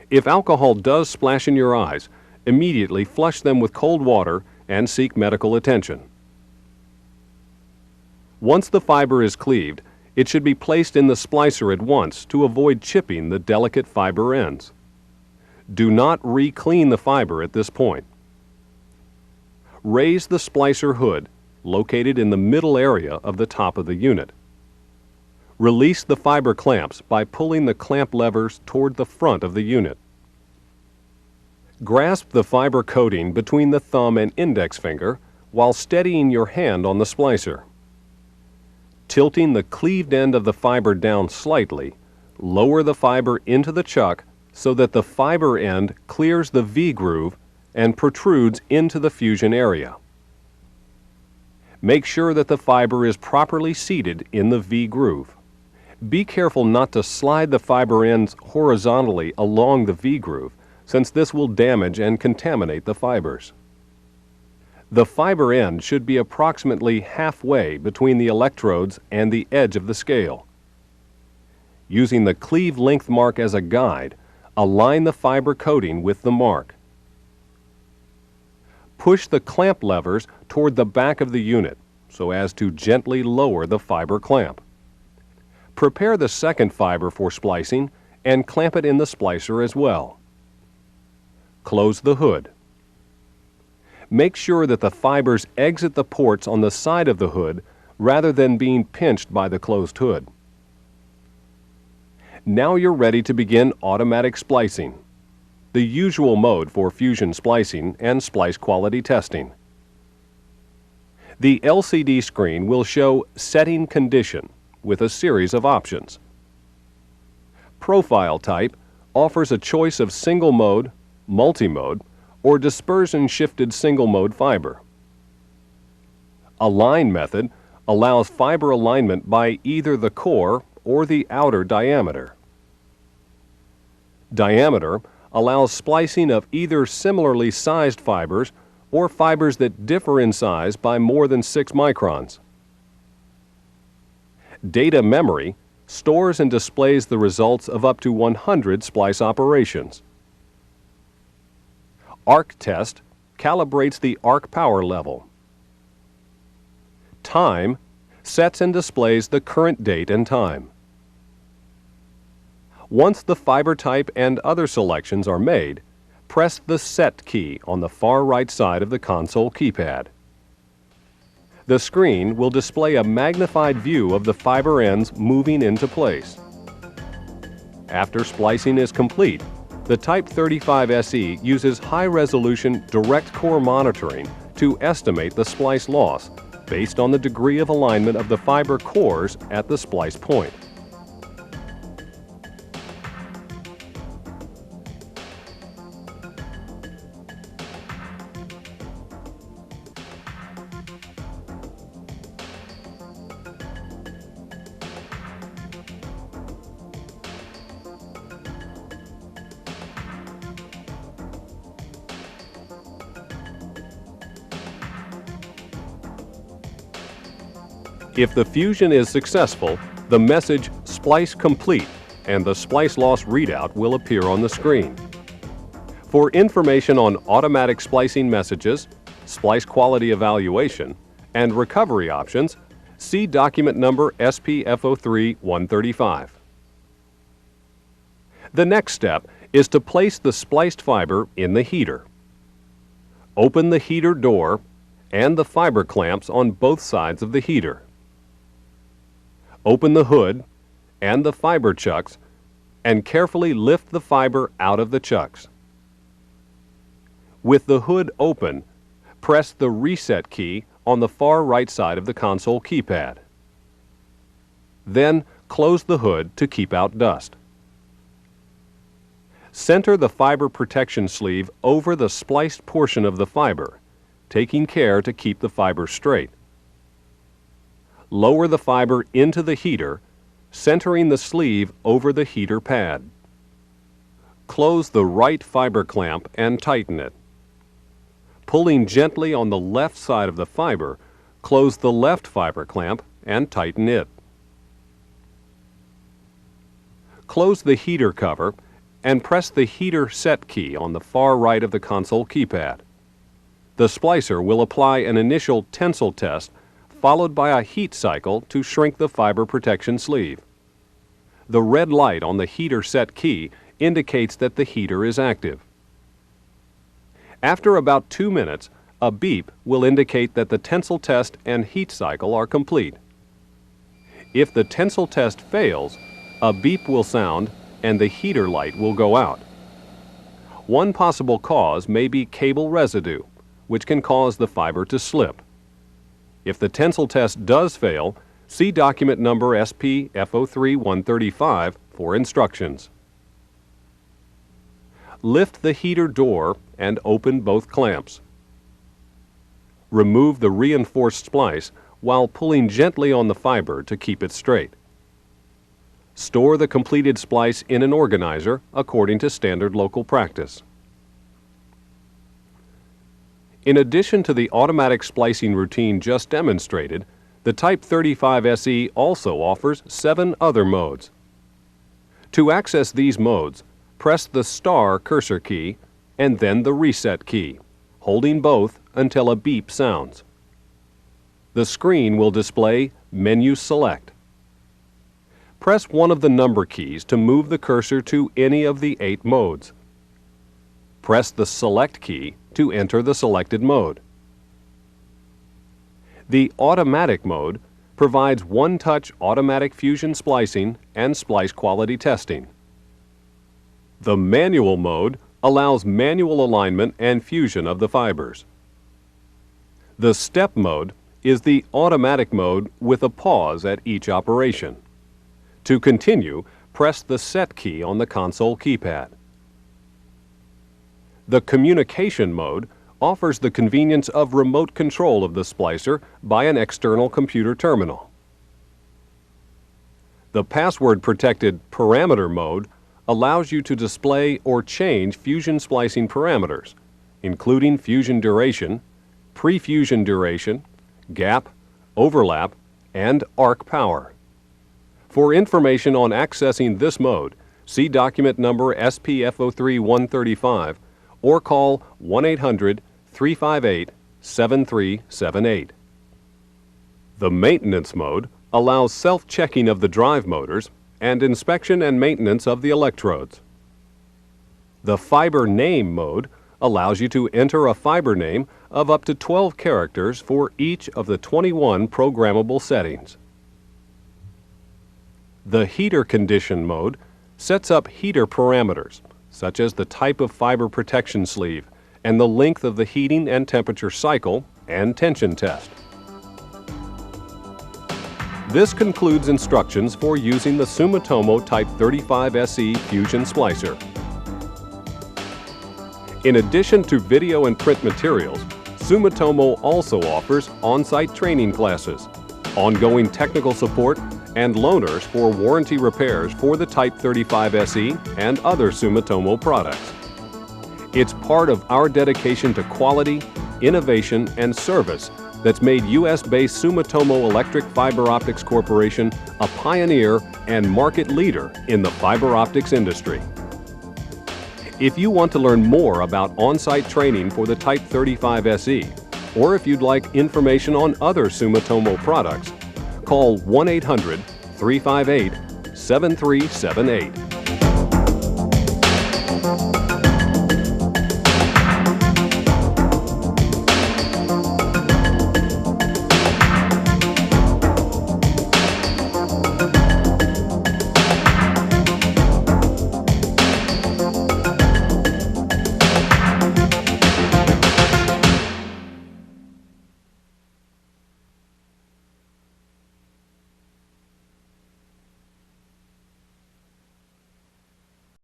If alcohol does splash in your eyes, immediately flush them with cold water and seek medical attention. Once the fiber is cleaved, it should be placed in the splicer at once to avoid chipping the delicate fiber ends. Do not re-clean the fiber at this point. Raise the splicer hood, located in the middle area of the top of the unit. Release the fiber clamps by pulling the clamp levers toward the front of the unit. Grasp the fiber coating between the thumb and index finger while steadying your hand on the splicer. Tilting the cleaved end of the fiber down slightly, lower the fiber into the chuck so that the fiber end clears the V-groove and protrudes into the fusion area. Make sure that the fiber is properly seated in the V-groove. Be careful not to slide the fiber ends horizontally along the V-groove, since this will damage and contaminate the fibers. The fiber end should be approximately halfway between the electrodes and the edge of the scale. Using the cleave length mark as a guide, align the fiber coating with the mark. Push the clamp levers toward the back of the unit so as to gently lower the fiber clamp. Prepare the second fiber for splicing and clamp it in the splicer as well. Close the hood. Make sure that the fibers exit the ports on the side of the hood rather than being pinched by the closed hood. Now you're ready to begin automatic splicing, the usual mode for fusion splicing and splice quality testing. The LCD screen will show setting condition with a series of options. Profile type offers a choice of single mode, multi-mode, or dispersion shifted single mode fiber. Align method allows fiber alignment by either the core or the outer diameter. Diameter allows splicing of either similarly sized fibers or fibers that differ in size by more than 6 microns. Data memory stores and displays the results of up to 100 splice operations. Arc test calibrates the arc power level. Time sets and displays the current date and time. Once the fiber type and other selections are made, press the Set key on the far right side of the console keypad. The screen will display a magnified view of the fiber ends moving into place. After splicing is complete, the Type-35SE uses high-resolution direct core monitoring to estimate the splice loss based on the degree of alignment of the fiber cores at the splice point. If the fusion is successful, the message "Splice complete" and the splice loss readout will appear on the screen. For information on automatic splicing messages, splice quality evaluation, and recovery options, see document number SPF03-135. The next step is to place the spliced fiber in the heater. Open the heater door and the fiber clamps on both sides of the heater. Open the hood and the fiber chucks and carefully lift the fiber out of the chucks. With the hood open, press the Reset key on the far right side of the console keypad. Then close the hood to keep out dust. Center the fiber protection sleeve over the spliced portion of the fiber, taking care to keep the fiber straight. Lower the fiber into the heater, centering the sleeve over the heater pad. Close the right fiber clamp and tighten it. Pulling gently on the left side of the fiber, close the left fiber clamp and tighten it. Close the heater cover and press the heater set key on the far right of the console keypad. The splicer will apply an initial tensile test followed by a heat cycle to shrink the fiber protection sleeve. The red light on the heater set key indicates that the heater is active. After about 2 minutes, a beep will indicate that the tensile test and heat cycle are complete. If the tensile test fails, a beep will sound and the heater light will go out. One possible cause may be cable residue, which can cause the fiber to slip. If the tensile test does fail, see document number SP F03-135 for instructions. Lift the heater door and open both clamps. Remove the reinforced splice while pulling gently on the fiber to keep it straight. Store the completed splice in an organizer according to standard local practice. In addition to the automatic splicing routine just demonstrated, the Type-35SE also offers 7 other modes. To access these modes, press the star cursor key and then the reset key, holding both until a beep sounds. The screen will display Menu Select. Press one of the number keys to move the cursor to any of the 8 modes. Press the Select key to enter the selected mode. The Automatic mode provides one-touch automatic fusion splicing and splice quality testing. The Manual mode allows manual alignment and fusion of the fibers. The Step mode is the automatic mode with a pause at each operation. To continue, press the Set key on the console keypad. The Communication mode offers the convenience of remote control of the splicer by an external computer terminal. The password-protected Parameter mode allows you to display or change fusion splicing parameters, including fusion duration, pre-fusion duration, gap, overlap, and arc power. For information on accessing this mode, see document number SPF03-135 or call 1-800-358-7378. The Maintenance mode allows self-checking of the drive motors and inspection and maintenance of the electrodes. The Fiber Name mode allows you to enter a fiber name of up to 12 characters for each of the 21 programmable settings. The Heater Condition mode sets up heater parameters, such as the type of fiber protection sleeve and the length of the heating and temperature cycle and tension test. This concludes instructions for using the Sumitomo Type-35SE Fusion Splicer. In addition to video and print materials, Sumitomo also offers on-site training classes, ongoing technical support, and loaners for warranty repairs for the Type-35SE and other Sumitomo products. It's part of our dedication to quality, innovation, and service that's made U.S.-based Sumitomo Electric Fiber Optics Corporation a pioneer and market leader in the fiber optics industry. If you want to learn more about on-site training for the Type-35SE, or if you'd like information on other Sumitomo products, call 1-800-358-7378.